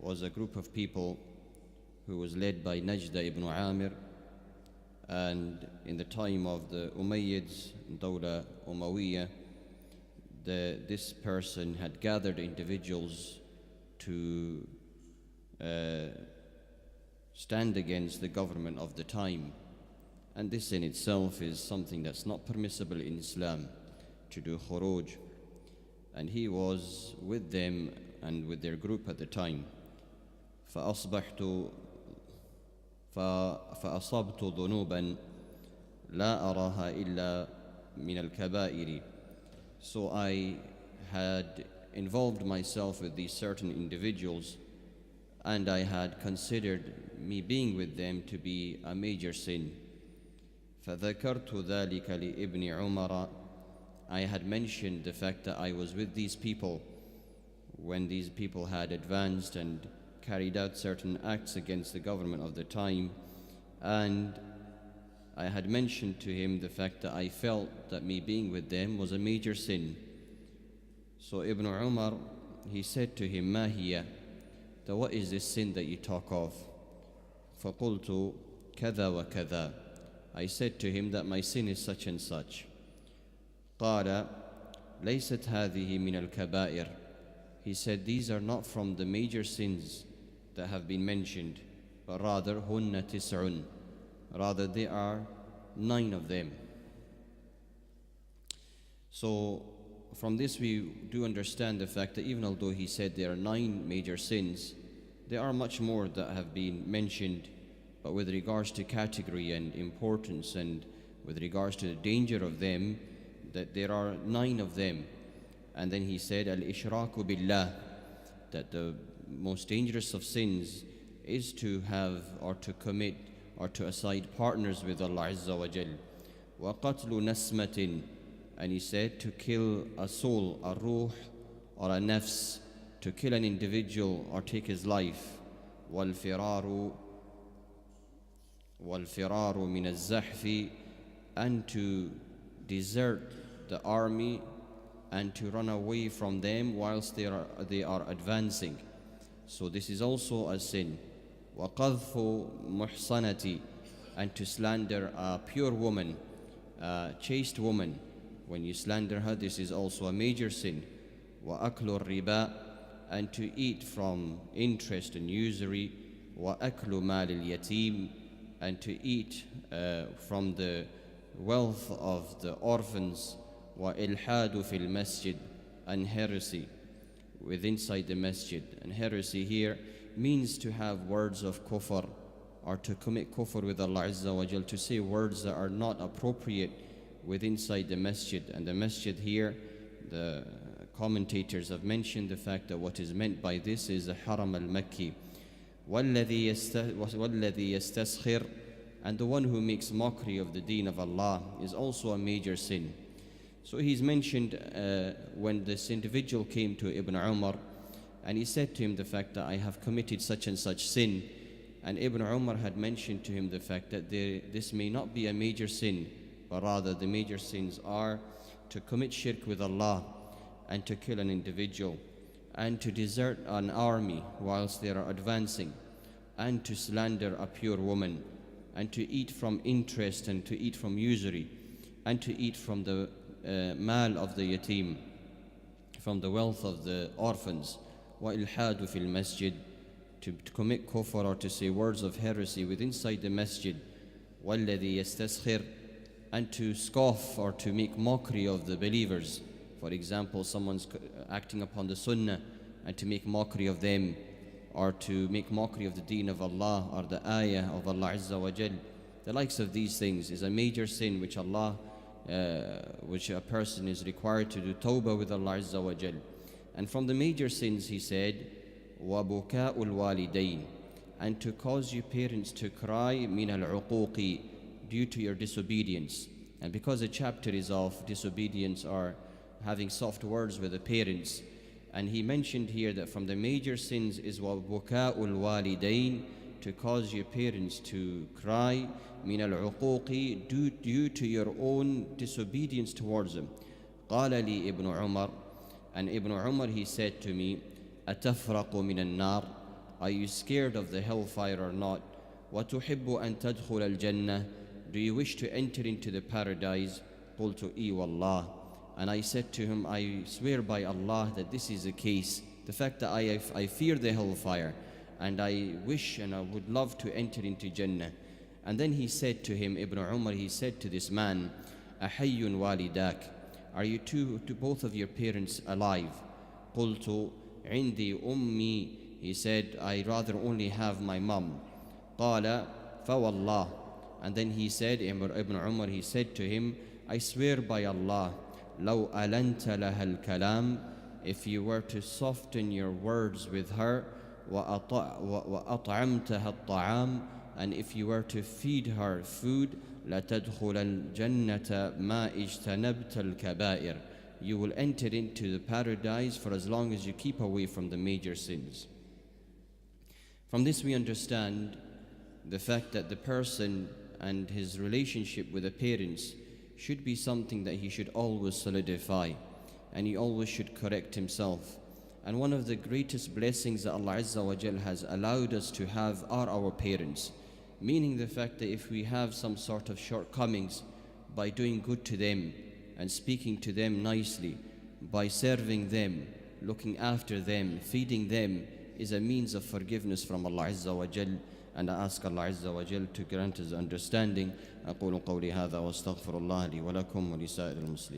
was a group of people who was led by Najda ibn Amir, and in the time of the Umayyads, Dawla Umayyah, this person had gathered individuals to stand against the government of the time. And this in itself is something that's not permissible in Islam, to do khuruj. And he was with them and with their group at the time. فأصبحت فأصبت ذنوبا لا أراها إلا من الكبائر. So I had involved myself with these certain individuals, and I had considered me being with them to be a major sin. فذكرت ذلك لابن عمر. I had mentioned the fact that I was with these people when these people had advanced and carried out certain acts against the government of the time, and I had mentioned to him the fact that I felt that me being with them was a major sin. So Ibn Umar, he said to him, ما هي? That what is this sin that you talk of? فقلت كذا وكذا. I said to him that my sin is such and such. قال ليست هذه من الكبائر. He said, these are not from the major sins that have been mentioned, but rather هن تسع. Rather, there are 9 of them. So from this we do understand the fact that even although he said there are 9 major sins, there are much more that have been mentioned, but with regards to category and importance and with regards to the danger of them, that there are 9 of them. And then he said, al-ishraku billah, that the most dangerous of sins is to have or to commit or to assign partners with Allah Azza wa Jal. وَقَتْلُ نَسْمَةٍ. And he said to kill a soul, a ruh or a nafs, to kill an individual or take his life. وَالْفِرَارُ مِنَ الزَّحْفِ. And to desert the army and to run away from them whilst they are advancing. So this is also a sin. وَقَذْفُ مُحْصَنَةِ. And to slander a pure woman, a chaste woman. When you slander her, this is also a major sin. وَأَكْلُ الرِّبَا. And to eat from interest and usury. وَأَكْلُ مَالِ الْيَتِيمِ. And to eat from the wealth of the orphans. وَإِلْحَادُ فِي الْمَسْجِدِ. And heresy inside the masjid. And heresy here means to have words of kufr, or to commit kufr with Allah Azza wa Jal, to say words that are not appropriate inside the masjid. And the masjid here, the commentators have mentioned the fact that what is meant by this is the Haram al-Makki. وَالَّذِي يَسْتَسْخِرُ. And the one who makes mockery of the deen of Allah is also a major sin. So he's mentioned when this individual came to Ibn Umar and he said to him the fact that I have committed such and such sin, and Ibn Umar had mentioned to him the fact that this may not be a major sin, but rather the major sins are to commit shirk with Allah and to kill an individual and to desert an army whilst they are advancing and to slander a pure woman and to eat from interest and to eat from usury and to eat from the mal of the yatim, from the wealth of the orphans. وَإِلْحَادُ فِي الْمَسْجِدِ. To commit kufr or to say words of heresy inside the masjid. وَالَّذِي يَسْتَسْخِرُ. And to scoff or to make mockery of the believers. For example, someone's acting upon the sunnah and to make mockery of them, or to make mockery of the deen of Allah or the ayah of Allah Azza wa Jal. The likes of these things is a major sin which which a person is required to do tawbah with Allah Azza wa Jal. And from the major sins, he said, وَبُكَاءُ الْوَالِدَيْنِ. And to cause your parents to cry مِنَ الْعُقُوقِ, due to your disobedience. And because the chapter is of disobedience or having soft words with the parents, and he mentioned here that from the major sins is وَبُكَاءُ الْوَالِدَيْنِ, to cause your parents to cry مِنَ الْعُقُوقِ, due to your own disobedience towards them. قال لي ابن عمر. And Ibn Umar, he said to me, أَتَفْرَقُ مِنَ النَّارِ. Are you scared of the hellfire or not? وَتُحِبُّ أَن تَدْخُلَ الْجَنَّةِ Do you wish to enter into the paradise? قُلْتُ إِي وَاللَّهِ And I said to him, I swear by Allah that this is the case. The fact that I fear the hellfire, and I wish and I would love to enter into Jannah. And then he said to him, Ibn Umar, he said to this man, أَحَيٌّ وَالِدَاكَ Are you to both of your parents alive? قُلْتُ عِنْدِي أُمِّي He said, I rather only have my mom. قَالَ فَوَاللَّهِ And then he said, Ibn Umar, he said to him, I swear by Allah, لَوْ أَلَنْتَ لَهَا الْكَلَامِ If you were to soften your words with her, وَأَطْعَمْتَهَا الطَّعَامِ And if you were to feed her food, لَتَدْخُلَ الْجَنَّةَ مَا اجْتَنَبْتَ الْكَبَائِرِ You will enter into the paradise for as long as you keep away from the major sins. From this we understand the fact that the person and his relationship with the parents should be something that he should always solidify, and he always should correct himself. And one of the greatest blessings that Allah Azza wa Jal has allowed us to have are our parents, meaning the fact that if we have some sort of shortcomings, by doing good to them and speaking to them nicely, by serving them, looking after them, feeding them, is a means of forgiveness from Allah Azza wa Jal. And I ask Allah Azza wa Jal to grant us understanding. أقول قولي هذا واستغفر الله لي ولكم ولسائر المسلمين.